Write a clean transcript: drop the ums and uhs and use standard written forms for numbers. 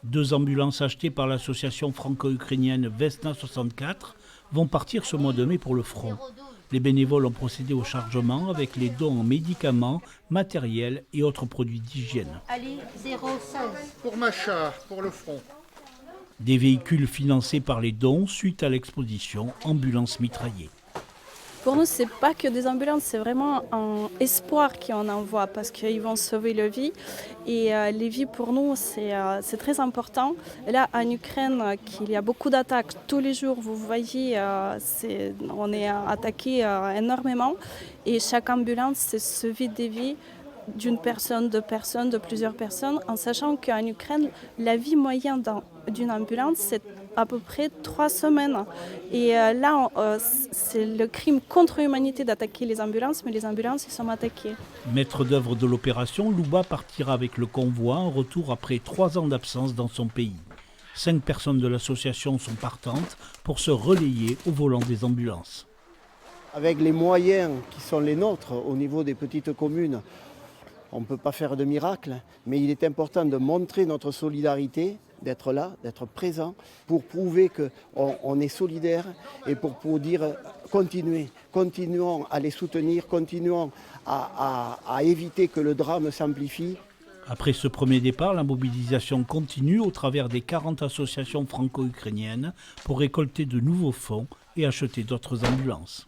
2 ambulances achetées par l'association franco-ukrainienne Vesna 64 vont partir ce mois de mai pour le front. Les bénévoles ont procédé au chargement avec les dons en médicaments, matériel et autres produits d'hygiène. Allez, 0,16. Pour Macha, pour le front. Des véhicules financés par les dons suite à l'exposition Ambulance mitraillée. Pour nous, ce n'est pas que des ambulances, c'est vraiment un espoir qu'on envoie parce qu'ils vont sauver les vies. Et les vies, pour nous, c'est très important. Et là, en Ukraine, il y a beaucoup d'attaques tous les jours. Vous voyez, on est attaqué énormément. Et chaque ambulance, c'est sauver des vies d'une personne, deux personnes, de plusieurs personnes, en sachant qu'en Ukraine, la vie moyenne d'une ambulance, c'est à peu près 3 semaines. Et là, c'est le crime contre l'humanité d'attaquer les ambulances, mais les ambulances, ils sont attaquées. Maître d'œuvre de l'opération, Louba partira avec le convoi en retour après 3 ans d'absence dans son pays. 5 personnes de l'association sont partantes pour se relayer au volant des ambulances. Avec les moyens qui sont les nôtres au niveau des petites communes, on ne peut pas faire de miracle, mais il est important de montrer notre solidarité, d'être là, d'être présent, pour prouver qu'on est solidaire et pour dire continuons à les soutenir, continuons à éviter que le drame s'amplifie. Après ce premier départ, la mobilisation continue au travers des 40 associations franco-ukrainiennes pour récolter de nouveaux fonds et acheter d'autres ambulances.